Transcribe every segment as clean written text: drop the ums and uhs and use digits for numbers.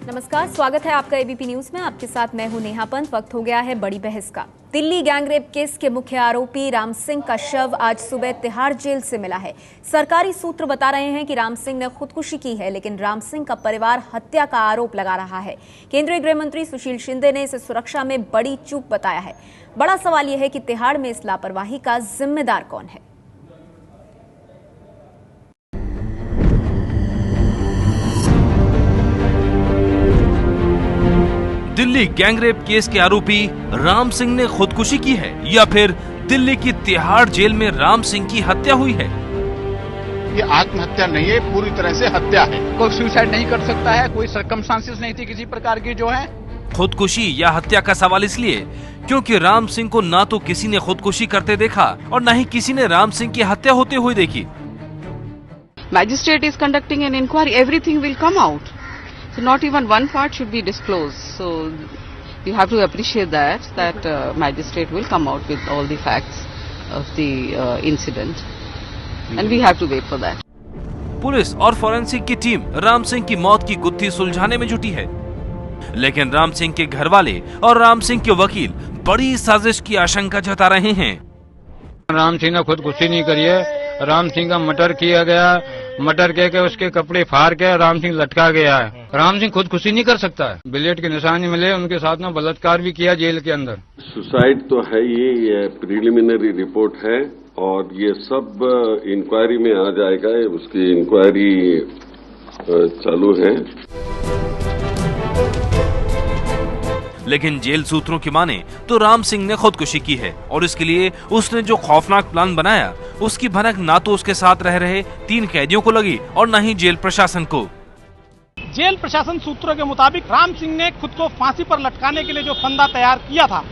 नमस्कार, स्वागत है आपका एबीपी न्यूज में। आपके साथ मैं हूं नेहा पंत। वक्त हो गया है बड़ी बहस का। दिल्ली गैंगरेप केस के मुख्य आरोपी राम सिंह का शव आज सुबह तिहाड़ जेल से मिला है। सरकारी सूत्र बता रहे हैं कि राम सिंह ने खुदकुशी की है, लेकिन राम सिंह का परिवार हत्या का आरोप लगा रहा है। केंद्रीय गृह मंत्री सुशील शिंदे ने इसे सुरक्षा में बड़ी चूक बताया है। बड़ा सवाल यह है कि तिहाड़ में इस लापरवाही का जिम्मेदार कौन है। दिल्ली गैंगरेप केस के आरोपी राम सिंह ने खुदकुशी की है या फिर दिल्ली की तिहाड़ जेल में राम सिंह की हत्या हुई है? ये आत्महत्या नहीं है, पूरी तरह से हत्या है। कोई सुसाइड नहीं कर सकता है, कोई सर्कमस्टांसेस नहीं थी किसी प्रकार की जो है। खुदकुशी या हत्या का सवाल इसलिए क्योंकि राम सिंह को ना तो किसी ने खुदकुशी करते देखा और न ही किसी ने राम सिंह की हत्या होते हुए देखी। Magistrate is conducting an inquiry. Everything will come out. So not even one part should be disclosed. So you have to appreciate that magistrate will come out with all the facts of the incident, and we have to wait for that. Police और forensic की team Ram Singh की मौत की गुत्थी सुलझाने में जुटी है, लेकिन राम सिंह के घर वाले और राम सिंह के वकील बड़ी साजिश की आशंका जता रहे हैं। राम सिंह ने खुदकुशी नहीं करी है, राम सिंह का मर्डर किया गया, मर्डर के उसके कपड़े फाड़ के राम सिंह लटका गया है। राम सिंह खुदकुशी नहीं कर सकता है। बुलेट के निशान मिले, उनके साथ में बलात्कार भी किया जेल के अंदर। सुसाइड तो है, ये प्रिलिमिनरी रिपोर्ट है और ये सब इंक्वायरी में आ जाएगा। उसकी इंक्वायरी चालू है। लेकिन जेल सूत्रों की माने तो राम सिंह ने खुदकुशी की है और इसके लिए उसने जो खौफनाक प्लान बनाया उसकी भनक ना तो उसके साथ रह रहे 3 कैदियों को लगी और न ही जेल प्रशासन को। जेल प्रशासन सूत्रों के मुताबिक राम सिंह ने खुद को फांसी पर लटकाने के लिए जो फंदा तैयार किया था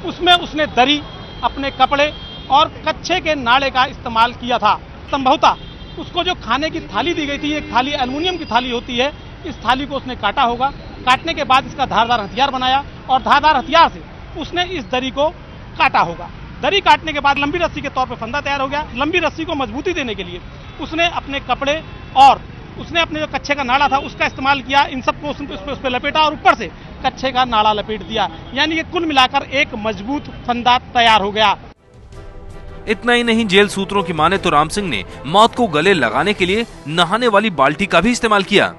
उसमें उसने दरी, अपने कपड़े और कच्छे के नाड़े का इस्तेमाल किया था। संभवतः उसको जो खाने की थाली दी गई थी, एक थाली एल्युमिनियम की थाली होती है, इस थाली को उसने काटा होगा। काटने के बाद इसका धारदार हथियार बनाया और धारदार हथियार से उसने इस दरी को काटा होगा। दरी काटने के बाद लंबी रस्सी के तौर पर फंदा तैयार हो गया। लंबी रस्सी को मजबूती देने के लिए उसने अपने कपड़े और उसने अपने जो कच्छे का नाड़ा था उसका इस्तेमाल किया। इन सबको उस पर लपेटा और ऊपर से कच्छे का नाड़ा लपेट दिया, यानी कि कुल मिलाकर एक मजबूत फंदा तैयार हो गया। इतना ही नहीं, जेल सूत्रों की माने तो राम सिंह ने मौत को गले लगाने के लिए नहाने वाली बाल्टी का भी इस्तेमाल किया।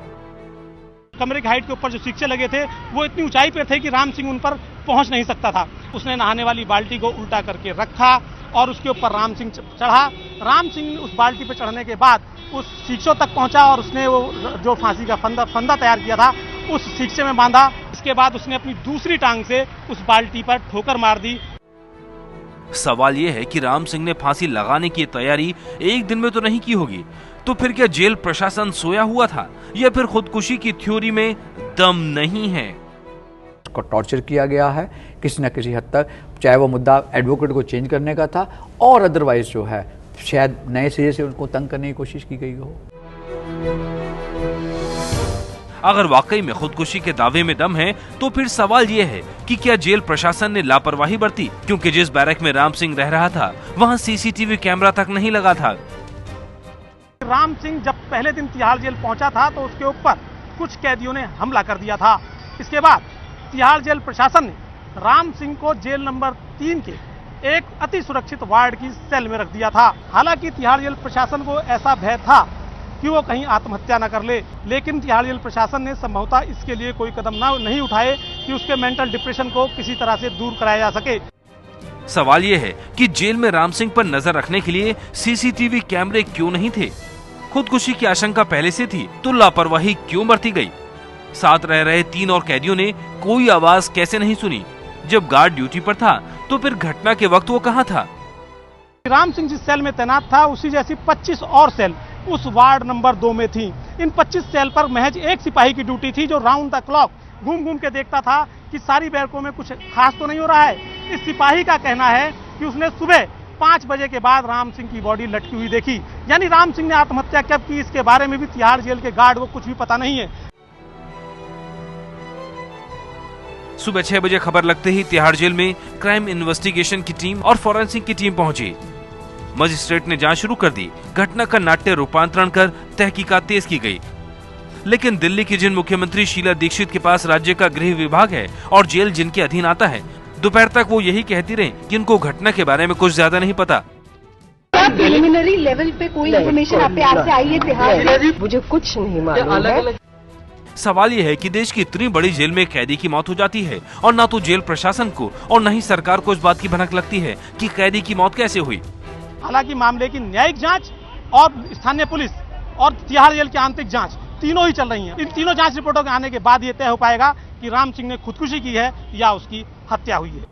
कमरे की हाइट के ऊपर जो शिक्षे लगे थे वो इतनी ऊंचाई पे थे कि राम सिंह उन पर पहुंच नहीं सकता था। उसने नहाने वाली बाल्टी को उल्टा करके रखा और उसके ऊपर राम सिंह चढ़ा। राम सिंह उस बाल्टी पे चढ़ने के बाद उस शिक्षों तक पहुंचा और उसने वो जो फांसी का फंदा तैयार किया था उस शिक्षे में बांधा। इसके बाद उसने अपनी दूसरी टांग से उस बाल्टी पर ठोकर मार दी। सवाल यह है कि राम सिंह ने फांसी लगाने की तैयारी एक दिन में तो नहीं की होगी, तो फिर क्या जेल प्रशासन सोया हुआ था या फिर खुदकुशी की थ्योरी में दम नहीं है? उसको टॉर्चर किया गया है किसी न किसी हद तक, चाहे वो मुद्दा एडवोकेट को चेंज करने का था और अदरवाइज जो है शायद नए सिरे से उनको तंग करने की कोशिश की गई हो। अगर वाकई में खुदकुशी के दावे में दम है तो फिर सवाल ये है कि क्या जेल प्रशासन ने लापरवाही बरती, क्योंकि जिस बैरक में राम सिंह रह रहा था वहाँ सीसीटीवी कैमरा तक नहीं लगा था। राम सिंह जब पहले दिन तिहाड़ जेल पहुंचा था तो उसके ऊपर कुछ कैदियों ने हमला कर दिया था। इसके बाद तिहाड़ जेल प्रशासन ने राम सिंह को जेल नंबर 3 के एक अति सुरक्षित वार्ड की सेल में रख दिया था। हालांकि तिहाड़ जेल प्रशासन को ऐसा भय था कि वो कहीं आत्महत्या न कर ले, लेकिन तिहाड़ जेल प्रशासन ने संभवतः इसके लिए कोई कदम नहीं उठाए कि उसके मेंटल डिप्रेशन को किसी तरह से दूर कराया जा सके। सवाल ये है कि जेल में राम सिंह पर नजर रखने के लिए सीसीटीवी कैमरे क्यों नहीं थे? खुदकुशी की आशंका पहले से थी तो लापरवाही क्यों बरती गई? साथ रह रहे 3 और कैदियों ने कोई आवाज कैसे नहीं सुनी? जब गार्ड ड्यूटी पर था तो फिर घटना के वक्त वो कहाँ था? राम सिंह जिस सेल में तैनात था उसी जैसी 25 और सेल उस वार्ड नंबर 2 में थी। इन 25 सेल पर महज एक सिपाही की ड्यूटी थी जो राउंड द क्लॉक घूम के देखता था कि सारी बैरकों में कुछ खास तो नहीं हो रहा है। इस सिपाही का कहना है कि उसने सुबह 5 बजे के बाद राम सिंह की बॉडी लटकी हुई देखी, यानी राम सिंह ने आत्महत्या कब की इसके बारे में भी तिहाड़ जेल के गार्ड को कुछ भी पता नहीं है। सुबह 6 बजे खबर लगते ही तिहाड़ जेल में क्राइम इन्वेस्टिगेशन की टीम और फोरेंसिक की टीम पहुंची। मजिस्ट्रेट ने जांच शुरू कर दी। घटना का नाट्य रूपांतरण कर तहकीकात तेज की गई। लेकिन दिल्ली की जिन मुख्यमंत्री शीला दीक्षित के पास राज्य का गृह विभाग है और जेल जिनके अधीन आता है, दोपहर तक वो यही कहती रही कि उनको घटना के बारे में कुछ ज्यादा नहीं पता। प्रिलिमिनरी लेवल पे कोई इन्फॉर्मेशन आप से आई है तिहाड़? मुझे कुछ नहीं मालूम है। सवाल ये है कि देश की इतनी बड़ी जेल में कैदी की मौत हो जाती है और ना तो जेल प्रशासन को और न ही सरकार को इस बात की भनक लगती है कि कैदी की मौत कैसे हुई। हालांकि मामले की न्यायिक जांच और स्थानीय पुलिस और तिहाड़ जेल की आंतरिक जांच तीनों ही चल रही हैं। इन तीनों जांच रिपोर्टों के आने के बाद ये तय हो पाएगा कि राम सिंह ने खुदकुशी की है या उसकी हत्या हुई है।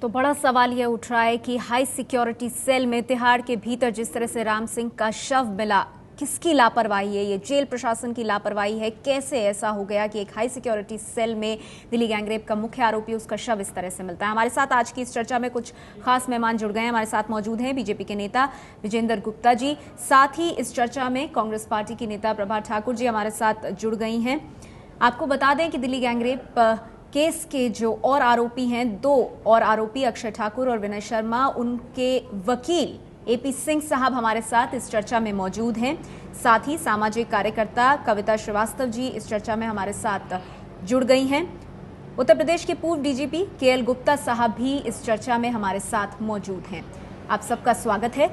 तो बड़ा सवाल यह उठ रहा है कि हाई सिक्योरिटी सेल में तिहाड़ के भीतर जिस तरह से राम सिंह का शव मिला, किसकी लापरवाही है? ये जेल प्रशासन की लापरवाही है? कैसे ऐसा हो गया कि एक हाई सिक्योरिटी सेल में दिल्ली गैंगरेप का मुख्य आरोपी, उसका शव इस तरह से मिलता है? हमारे साथ आज की इस चर्चा में कुछ खास मेहमान जुड़ गए हैं। हमारे साथ मौजूद हैं बीजेपी के नेता विजेंद्र गुप्ता जी, साथ ही इस चर्चा में कांग्रेस पार्टी की नेता प्रभा ठाकुर जी हमारे साथ जुड़ गई हैं। आपको बता दें कि दिल्ली गैंगरेप केस के जो और आरोपी हैं, 2 और आरोपी अक्षय ठाकुर और विनय शर्मा, उनके वकील एपी सिंह साहब हमारे साथ इस चर्चा में मौजूद हैं। साथ ही सामाजिक कार्यकर्ता कविता श्रीवास्तव जी इस चर्चा में हमारे साथ जुड़ गई हैं। उत्तर प्रदेश के पूर्व डीजीपी केएल गुप्ता साहब भी इस चर्चा में हमारे साथ मौजूद हैं। आप सबका स्वागत है।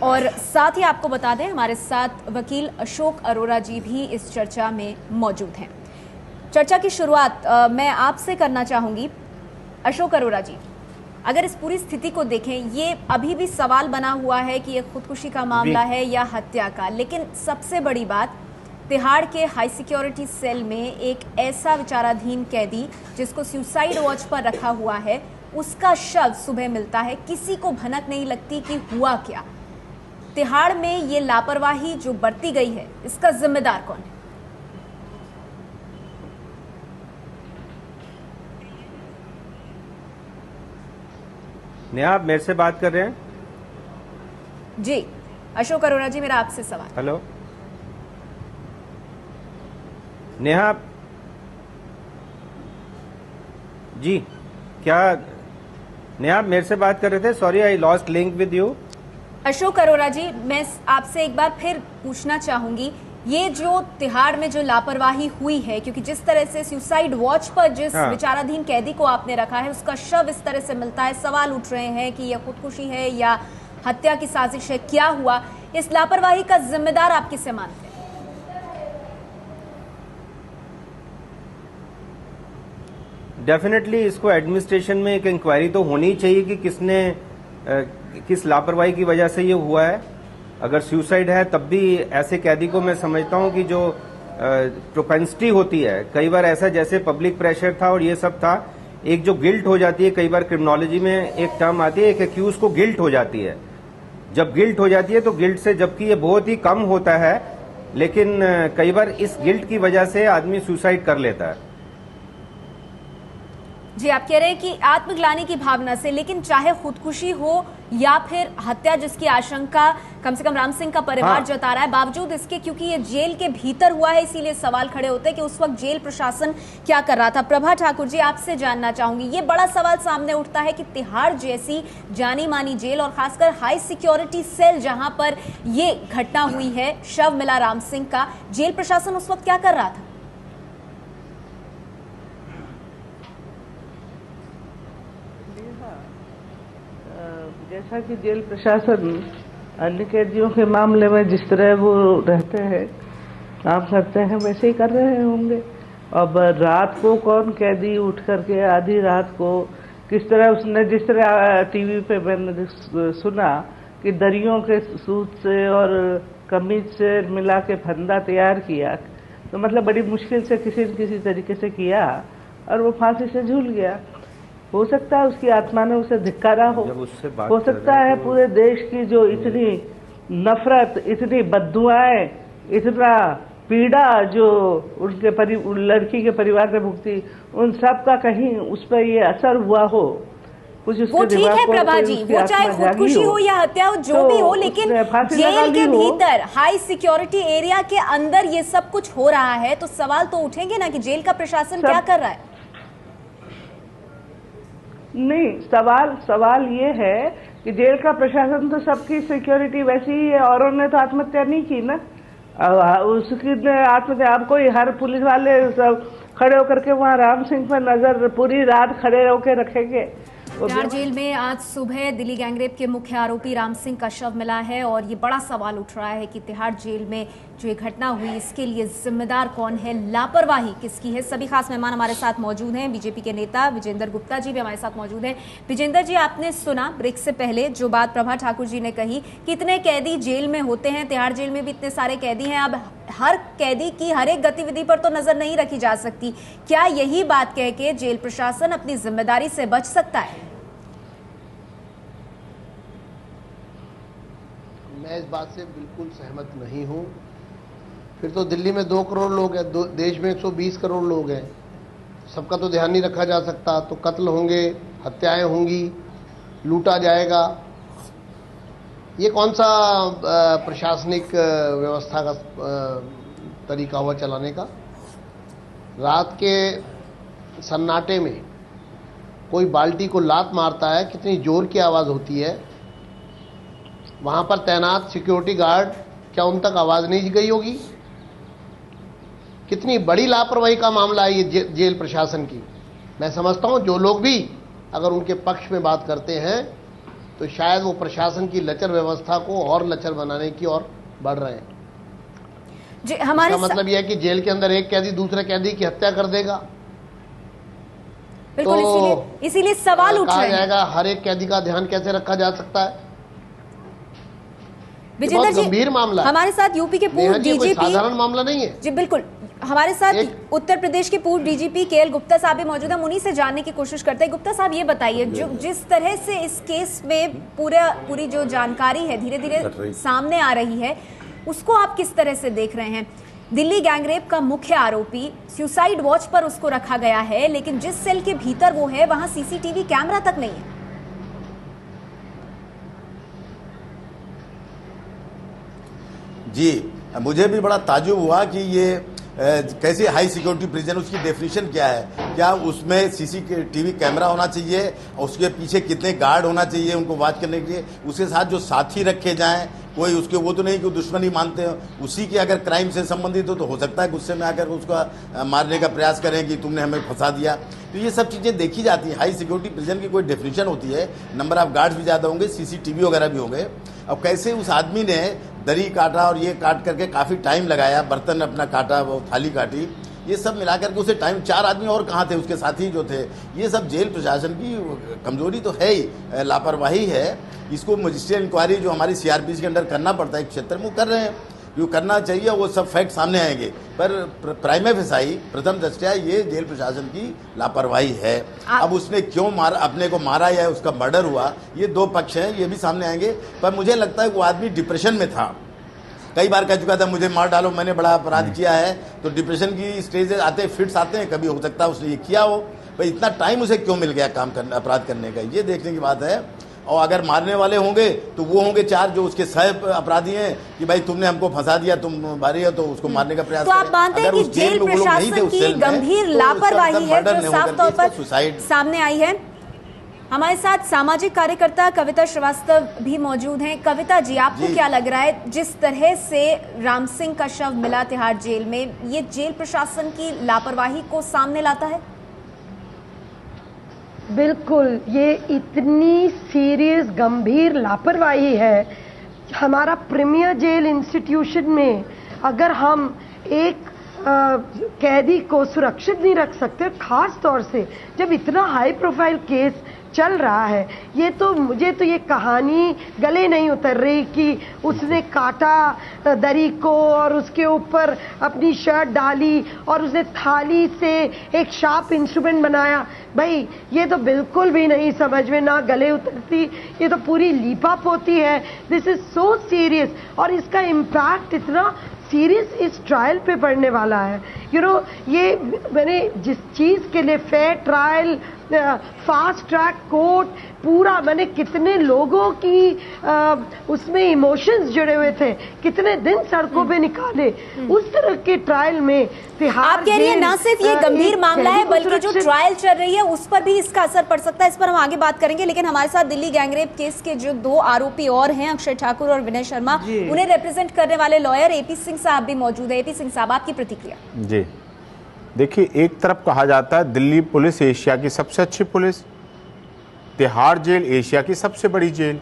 और साथ ही आपको बता दें हमारे साथ वकील अशोक अरोरा जी भी इस चर्चा में मौजूद हैं। चर्चा की शुरुआत मैं आपसे करना चाहूंगी। अशोक अरोरा जी, अगर इस पूरी स्थिति को देखें, ये अभी भी सवाल बना हुआ है कि ये खुदकुशी का मामला है या हत्या का, लेकिन सबसे बड़ी बात, तिहाड़ के हाई सिक्योरिटी सेल में एक ऐसा विचाराधीन कैदी जिसको सुसाइड वॉच पर रखा हुआ है, उसका शव सुबह मिलता है। किसी को भनक नहीं लगती कि हुआ क्या। तिहाड़ में ये लापरवाही जो बरती गई है, इसका जिम्मेदार कौन है? नेहा, आप मेरे से बात कर रहे हैं? जी अशोक अरोरा जी, मेरा आपसे सवाल। हेलो नेहा जी, क्या नेहा मेरे से बात कर रहे थे? Sorry, I lost link with you. Ashok Arora ji, मैं आपसे एक बार फिर पूछना चाहूंगी, ये जो तिहाड़ में जो लापरवाही हुई है, क्योंकि जिस तरह से सुसाइड वॉच पर जिस विचाराधीन कैदी को आपने रखा है, उसका शव इस तरह से मिलता है, सवाल उठ रहे हैं कि यह खुदकुशी है या हत्या की साजिश है, क्या हुआ? इस लापरवाही का जिम्मेदार आप किसे मानते हैं? डेफिनेटली इसको एडमिनिस्ट्रेशन में एक इंक्वायरी तो होनी चाहिए कि किसने किस लापरवाही की वजह से ये हुआ है। अगर सुसाइड है तब भी ऐसे कैदी को मैं समझता हूं कि जो प्रोपेंसिटी होती है, कई बार ऐसा जैसे पब्लिक प्रेशर था और ये सब था, एक जो गिल्ट हो जाती है, कई बार क्रिमिनोलॉजी में एक टर्म आती है, एक एक्यूज को गिल्ट हो जाती है। जब गिल्ट हो जाती है तो गिल्ट से, जबकि ये बहुत ही कम होता है, लेकिन कई बार इस गिल्ट की वजह से आदमी सुसाइड कर लेता है। जी, आप कह रहे हैं कि आत्मग्लानि की भावना से, लेकिन चाहे खुदकुशी हो या फिर हत्या जिसकी आशंका कम से कम राम सिंह का परिवार जता रहा है, बावजूद इसके क्योंकि ये जेल के भीतर हुआ है, इसीलिए सवाल खड़े होते हैं कि उस वक्त जेल प्रशासन क्या कर रहा था। प्रभा ठाकुर जी, आपसे जानना चाहूंगी, ये बड़ा सवाल सामने उठता है कि तिहाड़ जैसी जानी मानी जेल और खासकर हाई सिक्योरिटी सेल जहां पर ये घटना हुई है, शव मिला राम सिंह का, जेल प्रशासन उस वक्त क्या कर रहा था? जैसा कि जेल प्रशासन अन्य कैदियों के मामले में जिस तरह वो रहते हैं, काम करते हैं, वैसे ही कर रहे होंगे। अब रात को कौन कैदी उठ करके आधी रात को किस तरह उसने, जिस तरह टीवी पे मैंने सुना कि दरियों के सूत से और कमीज से मिला के फंदा तैयार किया, तो मतलब बड़ी मुश्किल से किसी न किसी तरीके से किया और वो फांसी से झूल गया। हो सकता है उसकी आत्मा ने उसे धिक्कारा हो सकता है पूरे देश की जो इतनी नफरत, इतनी बद्दुआएं, इतना पीड़ा जो उनके लड़की के प्रकार ने भुगती, उन सब का कहीं उस पर ये असर हुआ हो। कुछ वो ठीक है प्रभा जी, वो चाहे खुदकुशी हो या हत्या हो, जो भी हो, लेकिन जेल के भीतर हाई सिक्योरिटी एरिया के अंदर ये सब कुछ हो रहा है, तो सवाल तो उठेंगे ना कि जेल का प्रशासन क्या कर रहा है। नहीं, सवाल ये है कि जेल का प्रशासन तो सबकी सिक्योरिटी वैसी ही है, औरों ने तो आत्महत्या नहीं की ना। उसकी आत्महत्या, अब कोई हर पुलिस वाले सब खड़े होकर के वहाँ राम सिंह पर नजर पूरी रात खड़े होकर रखेंगे। तिहाड़ जेल में आज सुबह दिल्ली गैंगरेप के मुख्य आरोपी राम सिंह का शव मिला है और ये बड़ा सवाल उठ रहा है कि तिहाड़ जेल में जो ये घटना हुई इसके लिए जिम्मेदार कौन है, लापरवाही किसकी है। सभी खास मेहमान हमारे साथ मौजूद हैं। बीजेपी के नेता विजेंद्र गुप्ता जी भी हमारे साथ मौजूद हैं। विजेंद्र जी, आपने सुना ब्रेक से पहले जो बात प्रभा ठाकुर जी ने कही कि इतने कैदी जेल में होते हैं, तिहाड़ जेल में भी इतने सारे कैदी हैं, अब हर कैदी की हर एक गतिविधि पर तो नजर नहीं रखी जा सकती। क्या यही बात कह के जेल प्रशासन अपनी जिम्मेदारी से बच सकता है? मैं इस बात से बिल्कुल सहमत नहीं हूं। फिर तो दिल्ली में 2 करोड़ लोग हैं, देश में 120 करोड़ लोग हैं, सबका तो ध्यान नहीं रखा जा सकता। तो कत्ल होंगे, हत्याएं होंगी, लूटा जाएगा। ये कौन सा प्रशासनिक व्यवस्था का तरीका हुआ चलाने का? रात के सन्नाटे में कोई बाल्टी को लात मारता है, कितनी जोर की आवाज होती है। वहां पर तैनात सिक्योरिटी गार्ड, क्या उन तक आवाज नहीं गई होगी? कितनी बड़ी लापरवाही का मामला है ये जेल प्रशासन की। मैं समझता हूं जो लोग भी अगर उनके पक्ष में बात करते हैं तो शायद वो प्रशासन की लचर व्यवस्था को और लचर बनाने की ओर बढ़ रहे हैं। इसका मतलब यह है कि जेल के अंदर एक कैदी दूसरे कैदी की हत्या कर देगा। बिल्कुल, तो इसीलिए सवाल उठ रहे हैं। कहा जाएगा हर एक कैदी का ध्यान कैसे रखा जा सकता है? विजेंद्र जी, गंभीर मामला हमारे साथ यूपी के पूर्व डीजीपी, साधारण मामला नहीं है जी बिल्कुल, हमारे साथ उत्तर प्रदेश के पूर्व डीजीपी केएल गुप्ता साहब भी मौजूद हैं। हम उन्हीं से जानने की कोशिश करते हैं। गुप्ता साहब, ये बताइए, जो जिस तरह से इस केस में पूरी जो जानकारी है धीरे धीरे सामने आ रही है, उसको आप किस तरह से देख रहे हैं? दिल्ली गैंगरेप का मुख्य आरोपी सुसाइड वॉच पर उसको रखा गया है, लेकिन जिस सेल के भीतर वो है वहां सीसीटीवी कैमरा तक नहीं है। जी, मुझे भी बड़ा ताज्जुब हुआ कि ये कैसे हाई सिक्योरिटी प्रिजन, उसकी डेफिनेशन क्या है? क्या उसमें सीसीटीवी कैमरा होना चाहिए? उसके पीछे कितने गार्ड होना चाहिए उनको वॉच करने के लिए? उसके साथ जो साथी रखे जाएं, कोई उसके वो तो नहीं कि दुश्मनी मानते हो, उसी के अगर क्राइम से संबंधित हो सकता है गुस्से में आकर उसका मारने का प्रयास करें कि तुमने हमें फंसा दिया। तो ये सब चीज़ें देखी जाती हैं। हाई सिक्योरिटी प्रिजन की कोई डेफिनेशन होती है, नंबर ऑफ गार्ड्स भी ज़्यादा होंगे, सीसीटीवी वगैरह भी होंगे। अब कैसे उस आदमी ने दरी काटा और ये काट करके काफ़ी टाइम लगाया, बर्तन अपना काटा, वो थाली काटी, ये सब मिलाकर के उसे टाइम, 4 आदमी और कहाँ थे उसके साथी जो थे? ये सब जेल प्रशासन की कमजोरी तो है ही, लापरवाही है। इसको मजिस्ट्रेट इंक्वायरी जो हमारी सीआरपीसी के अंडर करना पड़ता है, एक क्षेत्र में वो कर रहे हैं, जो करना चाहिए वो सब फैक्ट सामने आएंगे। पर प्राइमे फेसाई, प्रथम दृष्टया ये जेल प्रशासन की लापरवाही है। अब उसने क्यों अपने को मारा या उसका मर्डर हुआ, ये 2 पक्ष हैं, ये भी सामने आएंगे। पर मुझे लगता है वो आदमी डिप्रेशन में था, कई बार कह चुका था मुझे मार डालो, मैंने बड़ा अपराध किया है। तो डिप्रेशन की स्टेज आते, फिट्स आते हैं, कभी हो सकता है उसने ये किया हो। भाई इतना टाइम उसे क्यों मिल गया काम करने, अपराध करने का, ये देखने की बात है। और अगर मारने वाले होंगे तो वो होंगे 4 जो उसके सह अपराधी हैं कि भाई तुमने हमको फंसा दिया, तुम मारे हो, तो उसको मारने का प्रयास। तो आप मानते हैं कि जेल प्रशासन की गंभीर लापरवाही है जो साफ तौर पर सामने आई है? हमारे साथ सामाजिक कार्यकर्ता कविता श्रीवास्तव भी मौजूद हैं। कविता जी, आपको क्या लग रहा है जिस तरह से राम सिंह का शव मिला तिहाड़ जेल में, ये जेल प्रशासन की लापरवाही को सामने लाता है? बिल्कुल, ये इतनी सीरियस गंभीर लापरवाही है। हमारा प्रीमियर जेल इंस्टीट्यूशन में अगर हम एक कैदी को सुरक्षित नहीं रख सकते, खास तौर से जब इतना हाई प्रोफाइल केस चल रहा है, ये तो मुझे तो ये कहानी गले नहीं उतर रही कि उसने काटा दरी को और उसके ऊपर अपनी शर्ट डाली और उसने थाली से एक शार्प इंस्ट्रूमेंट बनाया। भाई ये तो बिल्कुल भी नहीं समझ में ना गले उतरती, ये तो पूरी लीपाप होती है। दिस इज सो सीरियस और इसका इम्पैक्ट इतना सीरियस इस ट्रायल पे पड़ने वाला है। यू नो, ये मैंने जिस चीज़ के लिए fair trial fast track court, पूरा मैंने कितने लोगों की उसमें इमोशंस जुड़े हुए थे, कितने दिन सड़कों पे निकाले। उस तरह के ट्रायल में आप कह रही है ना सिर्फ ये गंभीर मामला है बल्कि जो ट्रायल चल रही है उस पर भी इसका असर पड़ सकता है। इस पर हम आगे बात करेंगे, लेकिन हमारे साथ दिल्ली गैंगरेप केस के जो 2 आरोपी और हैं, अक्षय ठाकुर और विनय शर्मा, उन्हें रिप्रेजेंट करने वाले लॉयर एपी सिंह साहब भी मौजूद है। एपी सिंह साहब, आपकी प्रतिक्रिया। जी देखिए, एक तरफ कहा जाता है दिल्ली पुलिस एशिया की सबसे अच्छी पुलिस, तिहाड़ जेल एशिया की सबसे बड़ी जेल,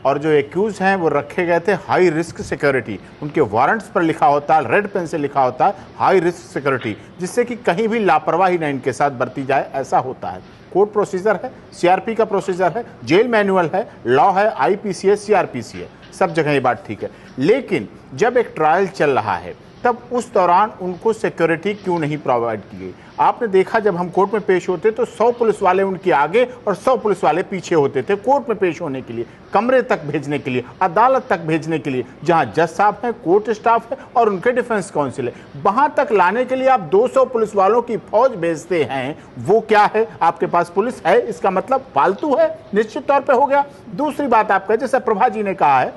और जो एक्यूज हैं वो रखे गए थे हाई रिस्क सिक्योरिटी। उनके वारंट्स पर लिखा होता है, रेड पेन से लिखा होता है हाई रिस्क सिक्योरिटी, जिससे कि कहीं भी लापरवाही ना इनके साथ बरती जाए, ऐसा होता है। कोर्ट प्रोसीजर है, सीआरपी का प्रोसीजर है, जेल मैनुअल है, लॉ है, आईपीसी है, सीआरपीसी है, सब जगह ये बात ठीक है। लेकिन जब एक ट्रायल चल रहा है तब उस दौरान उनको सिक्योरिटी क्यों नहीं प्रोवाइड की गई? आपने देखा जब हम कोर्ट में पेश होते तो 100 पुलिस वाले उनके आगे और 100 पुलिस वाले पीछे होते थे कोर्ट में पेश होने के लिए, कमरे तक भेजने के लिए, अदालत तक भेजने के लिए, जहां जज साहब हैं, कोर्ट स्टाफ है और उनके डिफेंस काउंसिल है। वहां तक लाने के लिए आप 200 पुलिस वालों की फौज भेजते हैं। वो क्या है? आपके पास पुलिस है, इसका मतलब फालतू है, निश्चित तौर पर हो गया। दूसरी बात आपका, जैसे प्रभा जी ने कहा है,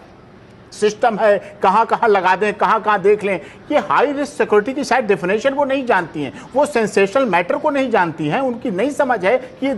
सिस्टम है, कहां कहां लगा दें, कहां कहां देख लें। ये हाई रिस्क सिक्योरिटी की शायद डेफिनेशन वो नहीं जानती हैं, वो सेंसेशनल मैटर को नहीं जानती हैं, उनकी नहीं समझ है कि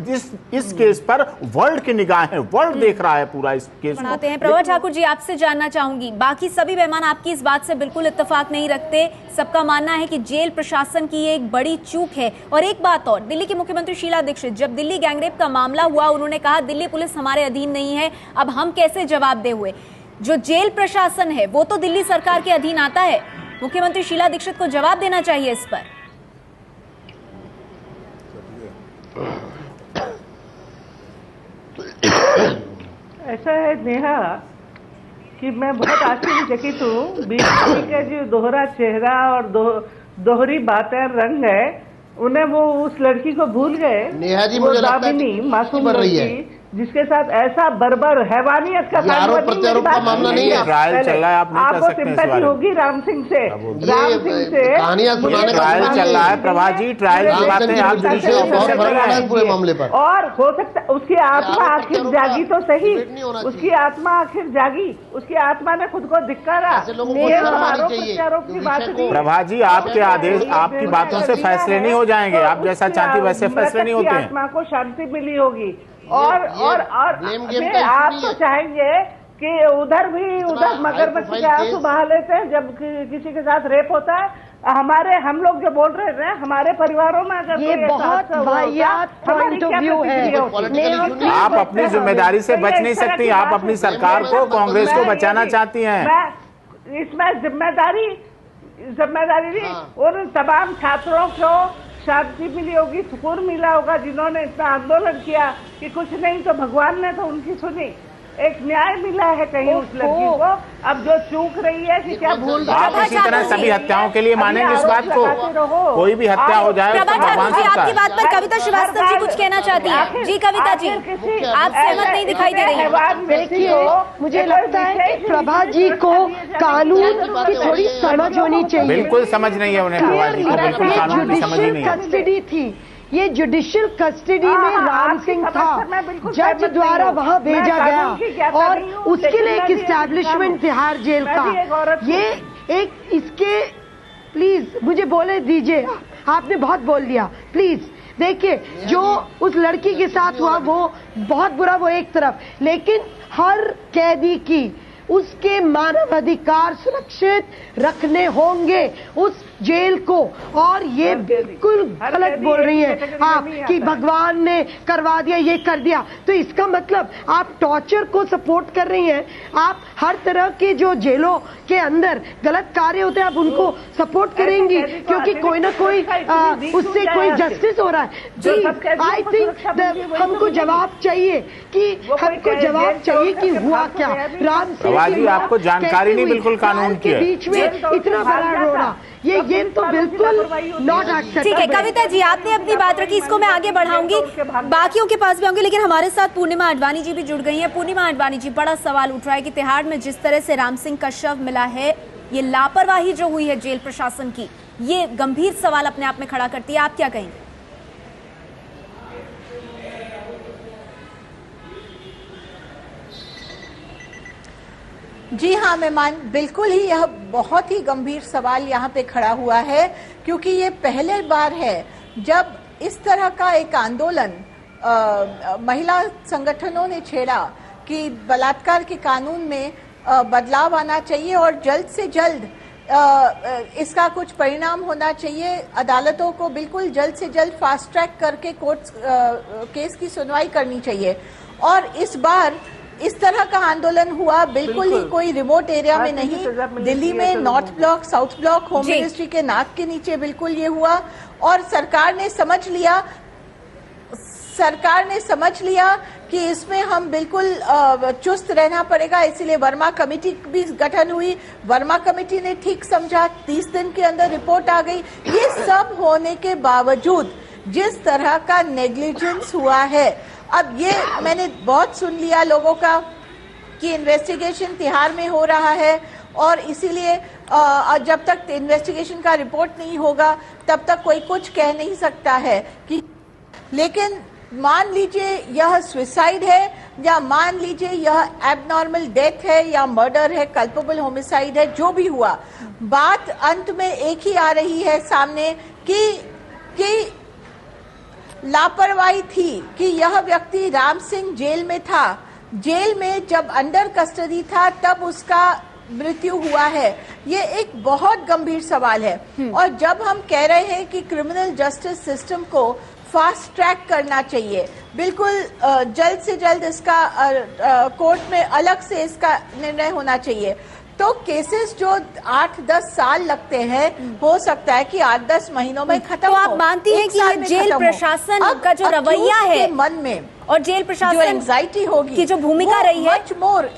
इस केस पर वर्ल्ड की निगाह है, वर्ल्ड देख रहा है पूरा इस केस को। बनाते हैं। प्रभा ठाकुर जी, आपसे जानना चाहूंगी, बाकी सभी मेहमान आपकी इस बात से बिल्कुल इत्तेफाक नहीं रखते, सबका मानना है कि जेल प्रशासन की एक बड़ी चूक है। और एक बात और, दिल्ली की मुख्यमंत्री शीला दीक्षित जब दिल्ली गैंगरेप का मामला हुआ उन्होंने कहा दिल्ली पुलिस हमारे अधीन नहीं है, अब हम कैसे जवाब दे हुए। जो जेल प्रशासन है वो तो दिल्ली सरकार के अधीन आता है, मुख्यमंत्री शीला दीक्षित को जवाब देना चाहिए इस पर। ऐसा है नेहा कि मैं बहुत आश्चर्यचकित हूँ, बीजेपी का जो दोहरा चेहरा और दोहरी बातें रंग है, उन्हें वो उस लड़की को भूल गए। नेहा जी, मुझे लगता है मासूम लड़की जिसके साथ ऐसा बर्बर हैवानियत का आरोप प्रत्यारोप का मामला नहीं है, ट्रायल चल रहा है, आप नहीं कर सकते इस बारे में। होगी राम सिंह से, कहानियां सुनाने का ट्रायल चल रहा है। प्रभा जी, ट्रायल की बातें आप जुडिशियल ऑफिसर कर रहे हैं पूरे मामले पर, और हो सकता उसकी आत्मा आखिर जागी तो सही, उसकी आत्मा आखिर जागी, उसकी आत्मा ने खुद को धिक्कारा। आरोप प्रत्यारोप की बात नहीं। प्रभा जी, आपके आदेश, आपकी बातों से फैसले नहीं हो जाएंगे, आप जैसा चाहती वैसे फैसले नहीं होते हैं। आत्मा को शांति मिली होगी और आप तो चाहेंगे कि उधर मगरमच्छ के आंसू बहा लेते हैं जब किसी के साथ रेप होता है। हम लोग जो बोल रहे थे हमारे परिवारों में अगर ये बहुत वाहियात पॉइंट ऑफ व्यू है। आप अपनी जिम्मेदारी से बच नहीं सकती, आप अपनी सरकार को, कांग्रेस को बचाना चाहती हैं। इसमें जिम्मेदारी नहीं, उन तमाम छात्रों को शांति मिली होगी, सुकून मिला होगा जिन्होंने इतना आंदोलन किया कि कुछ नहीं तो भगवान ने तो उनकी सुनी, एक न्याय मिला है कहीं उस लड़की को। अब जो चूक रही है कि क्या भूल रही है, आप इसी तरह सभी हत्याओं के लिए मानेंगे इस बात को? कोई भी हत्या हो जाए प्रभा ठाकुर जी, आपकी बात पर कविता श्रीवास्तव जी कुछ कहना चाहती हैं। जी कविता जी, आप सहमत नहीं दिखाई दे रही हैं। देखिए, मुझे लगता है कि प्रभा जी को कानून की थोड़ी समझ होनी चाहिए। बिल्कुल समझ नहीं है उन्हें, प्रभा जी को बिल्कुल कानून की समझ ही नहीं है। कस्टडी थी, ये जुडिशियल कस्टडी में राम सिंह था, जज द्वारा वहां भेजा गया और उसके लिए एक इस्टेब्लिशमेंट तिहाड़ जेल का। ये एक इसके, प्लीज मुझे बोले दीजिए, आपने बहुत बोल दिया, प्लीज। देखिए, जो उस लड़की के साथ हुआ वो बहुत बुरा, वो एक तरफ, लेकिन हर कैदी की उसके मानव अधिकार सुरक्षित रखने होंगे उस जेल को। और ये बिल्कुल गलत बोल रही हैं आप कि भगवान ने करवा दिया, ये कर दिया, तो इसका मतलब आप टॉर्चर को सपोर्ट कर रही हैं। आप हर तरह के जो जेलों के अंदर गलत कार्य होते हैं आप उनको सपोर्ट करेंगी क्योंकि कोई ना कोई उससे कोई जस्टिस हो रहा है। जी, आई थिंक हमको जवाब चाहिए कि हमको जवाब चाहिए कि हुआ क्या। राम सिंह जी, आपको जानकारी नहीं बिल्कुल कानून की है। बीच में इतना बड़ा रोड़ा, ये तो बिल्कुल नॉट एक्सेप्टेबल। ठीक है कविता जी, आपने अपनी बात रखी, इसको मैं आगे बढ़ाऊंगी, बाकियों के पास भी आऊंगी, लेकिन हमारे साथ पूर्णिमा आडवाणी जी भी जुड़ गई हैं। पूर्णिमा आडवाणी जी, बड़ा सवाल उठ रहा है कि तिहाड़ में जिस तरह से राम सिंह का शव मिला है, ये लापरवाही जो हुई है जेल प्रशासन की, ये गंभीर सवाल अपने आप में खड़ा करती है, आप क्या कहेंगे? जी हाँ मेहमान, बिल्कुल ही यह बहुत ही गंभीर सवाल यहाँ पे खड़ा हुआ है, क्योंकि ये पहले बार है जब इस तरह का एक आंदोलन महिला संगठनों ने छेड़ा कि बलात्कार के कानून में बदलाव आना चाहिए और जल्द से जल्द इसका कुछ परिणाम होना चाहिए। अदालतों को बिल्कुल जल्द से जल्द फास्ट ट्रैक करके कोर्ट केस की सुनवाई करनी चाहिए। और इस बार इस तरह का आंदोलन हुआ बिल्कुल ही कोई रिमोट एरिया में नहीं, दिल्ली में north block, south block, home ministry के नाक के नीचे बिल्कुल ये हुआ। और सरकार ने समझ लिया कि इसमें हम बिल्कुल चुस्त रहना पड़ेगा, इसीलिए वर्मा कमेटी भी गठन हुई। वर्मा कमेटी ने ठीक समझा, 30 दिन के अंदर रिपोर्ट आ गई। ये सब होने के बावजूद जिस तरह का नेग्लिजेंस हुआ है, अब ये मैंने बहुत सुन लिया लोगों का कि इन्वेस्टिगेशन तिहाड़ में हो रहा है और इसीलिए जब तक इन्वेस्टिगेशन का रिपोर्ट नहीं होगा तब तक कोई कुछ कह नहीं सकता है कि, लेकिन मान लीजिए यह सुसाइड है या मान लीजिए यह एबनॉर्मल डेथ है या मर्डर है, कल्पेबल होमिसाइड है, जो भी हुआ, बात अंत में एक ही आ रही है सामने कि लापरवाही थी कि यह व्यक्ति राम सिंह जेल में था, जेल में जब अंडर कस्टडी था तब उसका मृत्यु हुआ है। ये एक बहुत गंभीर सवाल है। और जब हम कह रहे हैं कि क्रिमिनल जस्टिस सिस्टम को फास्ट ट्रैक करना चाहिए, बिल्कुल जल्द से जल्द इसका कोर्ट में अलग से इसका निर्णय होना चाहिए, तो केसेस जो 8-10 साल लगते हैं हो सकता है कि 8-10 महीनों में खत्म हो। तो आप मानती हैं कि ये जेल प्रशासन का जो रवैया है मन में और जेल प्रशासन एंजाइटी होगी की जो भूमिका रही है,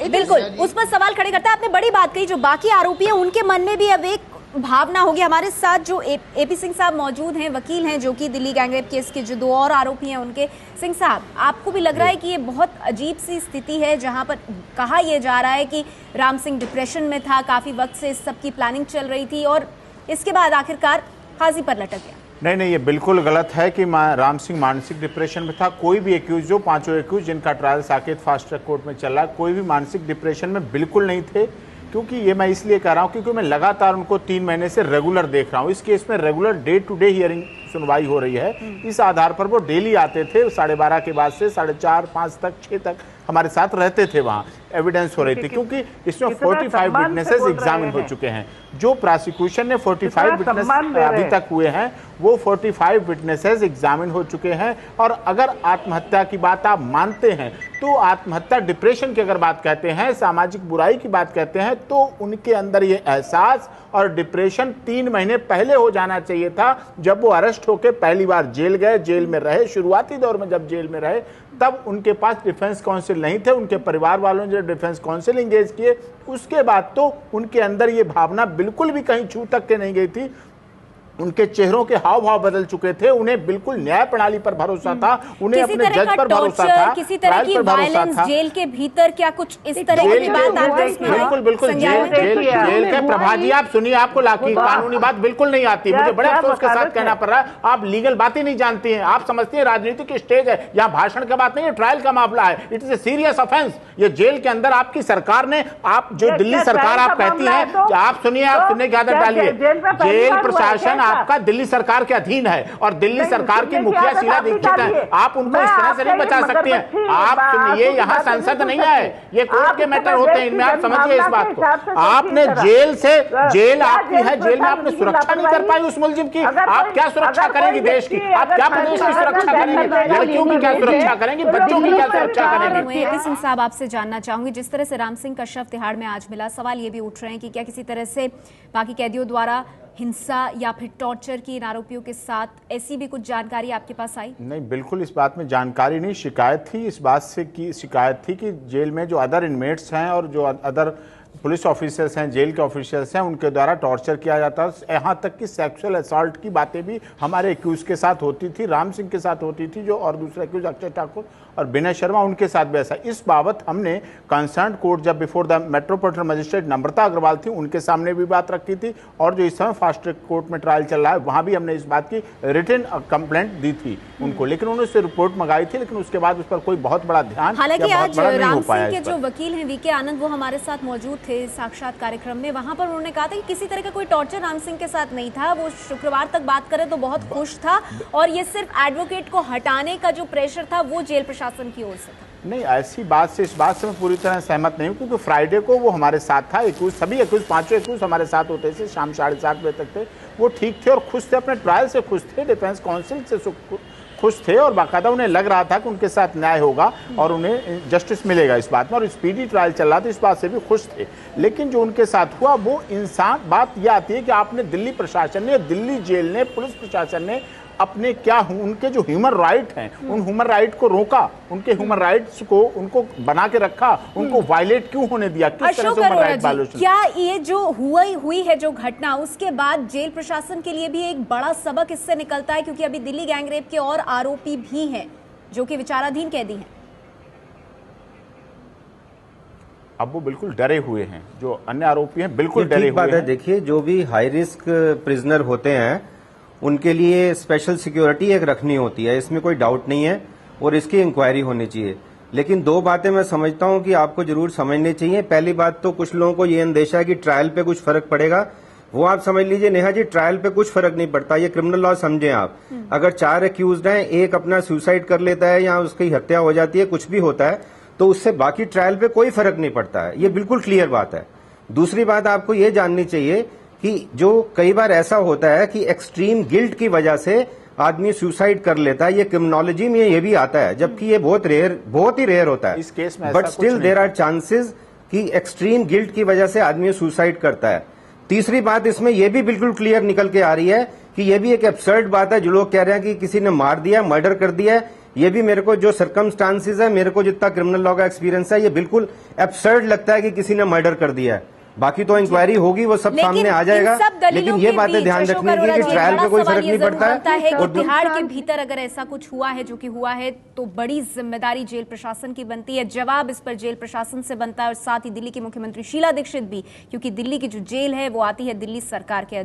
बिल्कुल उस पर सवाल खड़े करता है। आपने बड़ी बात कही, जो बाकी आरोपी हैं उनके मन में भी अब एक भावना होगी। हमारे साथ जो एपी सिंह साहब मौजूद हैं, वकील हैं, जो कि दिल्ली गैंगरेप केस के जो 2 और आरोपी हैं उनके। सिंह साहब, आपको भी लग रहा है कि ये बहुत अजीब सी स्थिति है जहां पर कहा यह जा रहा है कि राम सिंह डिप्रेशन में था, काफी वक्त से इस सब की प्लानिंग चल रही थी और इसके बाद आखिरकार फांसी पर लटक गया? नहीं, ये बिल्कुल गलत है कि राम सिंह मानसिक डिप्रेशन में था। कोई भी एक्यूज, जो 5 एक्यूज जिनका trial Saket fast track court में चल रहा है, कोई भी मानसिक डिप्रेशन में बिल्कुल नहीं थे। क्योंकि ये मैं इसलिए कह रहा हूँ क्योंकि मैं लगातार उनको 3 महीने से रेगुलर देख रहा हूँ। इस केस में regular day to day hearing सुनवाई हो रही है। इस आधार पर वो डेली आते थे, 12:30 के बाद से 4:30, 5 तक, 6 तक हमारे साथ रहते थे, वहाँ एविडेंस हो रही थी। क्योंकि इसमें 45 विटनेसेस एग्जामिन हो चुके हैं। जो प्रोसिक्यूशन ने 45 विटनेस अभी तक हुए हैं, वो 45 विटनेसेस एग्जामिन हो चुके हैं। और अगर आत्महत्या की बात आप मानते हैं तो आत्महत्या, डिप्रेशन की अगर बात कहते हैं, सामाजिक बुराई की बात कहते हैं, तो उनके अंदर ये एहसास और डिप्रेशन 3 महीने पहले हो जाना चाहिए था, जब वो अरेस्ट होकर पहली बार जेल गए, जेल में रहे। शुरुआती दौर में जब जेल में रहे तब उनके पास डिफेंस काउंसिल नहीं थे, उनके परिवार वालों ने जब डिफेंस काउंसिल इंगेज किए उसके बाद तो उनके अंदर ये भावना बिल्कुल भी कहीं छू तक के नहीं गई थी। उनके चेहरों के हाव भाव बदल चुके थे, उन्हें बिल्कुल न्याय प्रणाली पर भरोसा था, उन्हें अपने जज पर भरोसा था, किसी तरह की वायलेंस जेल के भीतर, क्या कुछ इस तरह की बात बिल्कुल जेल के प्रभाजी, आप सुनिए, आपको कानूनी बात बिल्कुल नहीं आती। मुझे बड़े अफसोस के साथ कहना पड़ रहा है, आप लीगल बातें नहीं जानती हैं। आप समझती हैं राजनीतिक स्टेज है, यहाँ भाषण की बात नहीं है, ट्रायल का मामला है। It is a serious offence. ये जेल के अंदर आपकी सरकार ने, आप जो दिल्ली सरकार आप कहती हैं, आप सुनिए, आप सुनने की आदत डालिए। जेल प्रशासन आपका दिल्ली सरकार के अधीन है और दिल्ली सरकार की मुखिया शीला दीक्षित है। आप उनको इस तरह से नहीं बचा सकती हैं। आप सुनिए, यहाँ संसद नहीं है, ये कोर्ट के मैटर होते हैं, इनमें आप समझिए इस बात को। आपने जेल से, जेल आपकी है, जेल में आपने सुरक्षा नहीं कर पाई उस मुलजिम की। आप क्या सुरक्षा करेंगी देश की? आप क्या प्रदेश की सुरक्षा करेंगे? लड़कियों की क्या सुरक्षा करेंगी? बच्चों की क्या सुरक्षा करेंगे? एपी सिंह साहब, आपसे जानना चाहूंगी, जिस तरह से राम सिंह का शव तिहाड़ में आज मिला, सवाल ये भी उठ रहे हैं कि क्या किसी तरह से बाकी कैदियों द्वारा हिंसा या फिर टॉर्चर की इन आरोपियों के साथ ऐसी भी कुछ जानकारी आपके पास आई? नहीं, बिल्कुल इस बात में जानकारी नहीं। शिकायत थी इस बात से की शिकायत थी कि जेल में जो अदर इनमेट्स हैं और जो अदर पुलिस ऑफिसर्स हैं, जेल के ऑफिसर्स हैं, उनके द्वारा टॉर्चर किया जाता है। यहाँ तक कि सेक्सुअल असॉल्ट की बातें भी हमारे एक्यूज के साथ होती थी, राम सिंह के साथ होती थी, जो और दूसरा एक्यूज अक्षय ठाकुर और विनय शर्मा उनके साथ भी ऐसा। इस बाबत हमने कंसर्न कोर्ट, जब बिफोर द मेट्रोपॉलिटन मजिस्ट्रेट नम्रता अग्रवाल थी, उनके सामने भी बात रखी थी, और जो इस समय फास्ट ट्रैक कोर्ट में ट्रायल चल रहा है वहां भी हमने इस बात की रिटन कंप्लेंट दी थी उनको, लेकिन उन्होंने उससे रिपोर्ट मंगाई थी, लेकिन उसके बाद उस पर कोई बहुत बड़ा ध्यान, हालांकि आज राम सिंह के जो वकील हैं वीके आनंद, वो हमारे साथ मौजूद थे साक्षात कार्यक्रम में। वहां पर उन्होंने कहा था कि किसी तरह का कोई टॉर्चर राम सिंह के साथ नहीं था, वो शुक्रवार तक बात करे तो बहुत खुश था, और ये सिर्फ एडवोकेट को हटाने का जो प्रेशर था वो जेल प्रशासन की ओर से था। नहीं, ऐसी बात से, इस बात से मैं पूरी तरह सहमत नहीं हूँ, क्योंकि फ्राइडे को वो हमारे साथ था, सभी 5 हमारे साथ होते थे, शाम 7:30 बजे तक थे। वो ठीक थे और खुश थे, अपने ट्रायल से खुश थे, डिफेंस काउंसिल से खुश थे, और बाकायदा उन्हें लग रहा था कि उनके साथ न्याय होगा और उन्हें जस्टिस मिलेगा इस बात में, और स्पीडी ट्रायल चल रहा था, इस बात से भी खुश थे। लेकिन जो उनके साथ हुआ वो इंसान, बात यह आती है कि आपने दिल्ली प्रशासन ने, दिल्ली जेल ने, पुलिस प्रशासन ने अपने उनके जो ह्यूमन राइट हैं, उन ह्यूमन राइट को रोका, उनके ह्यूमन राइट्स को उनको बना के रखा, उनको वायलेट क्यों होने दिया, किस तरह से ह्यूमन राइट वायलेशन? क्या ये जो हुई है जो घटना, उसके बाद जेल प्रशासन के लिए भी एक बड़ा सबक इससे निकलता है? क्योंकि अभी दिल्ली गैंगरेप के और आरोपी भी हैं जो कि विचाराधीन कैदी हैं। अब वो बिल्कुल डरे हुए हैं, जो अन्य आरोपी हैं बिल्कुल डरे हुए हैं। देखिए, जो भी हाई रिस्क प्रिजनर होते हैं उनके लिए स्पेशल सिक्योरिटी एक रखनी होती है, इसमें कोई डाउट नहीं है, और इसकी इंक्वायरी होनी चाहिए। लेकिन 2 बातें मैं समझता हूं कि आपको जरूर समझनी चाहिए। पहली बात तो कुछ लोगों को ये अंदेशा है कि ट्रायल पे कुछ फर्क पड़ेगा, वो आप समझ लीजिए नेहा जी, ट्रायल पे कुछ फर्क नहीं पड़ता। ये क्रिमिनल लॉ समझें आप, अगर 4 एक्यूज्ड हैं, एक अपना सुसाइड कर लेता है या उसकी हत्या हो जाती है, कुछ भी होता है, तो उससे बाकी ट्रायल पे कोई फर्क नहीं पड़ता है। ये बिल्कुल क्लियर बात है। दूसरी बात आपको ये जाननी चाहिए कि जो कई बार ऐसा होता है कि एक्सट्रीम गिल्ट की वजह से आदमी सुसाइड कर लेता है, ये क्रिमिनोलॉजी में ये भी आता है, जबकि ये बहुत ही रेयर होता है। इस केस में but still there are chances कि एक्सट्रीम गिल्ट की वजह से आदमी सुसाइड करता है। तीसरी बात इसमें यह भी बिल्कुल क्लियर निकल के आ रही है कि यह भी एक एब्सर्ड बात है, जो लोग कह रहे हैं कि किसी ने मार दिया, मर्डर कर दिया है, ये भी मेरे को जो सर्कमस्टांसिस है, मेरे को जितना क्रिमिनल लॉ का एक्सपीरियंस है, ये बिल्कुल एब्सर्ड लगता है कि किसी ने मर्डर कर दिया है। बाकी तो इंक्वायरी होगी, वो सब सामने आ जाएगा, लेकिन ये बातें ध्यान रखनी है कि ट्रायल पे कोई फर्क नहीं पड़ता है। और तिहाड़ के भीतर अगर ऐसा कुछ हुआ है जो कि हुआ है, तो बड़ी जिम्मेदारी जेल प्रशासन की बनती है, जवाब इस पर जेल प्रशासन से बनता है, और साथ ही दिल्ली की मुख्यमंत्री शीला दीक्षित भी, क्योंकि दिल्ली की जो जेल है वो आती है दिल्ली सरकार के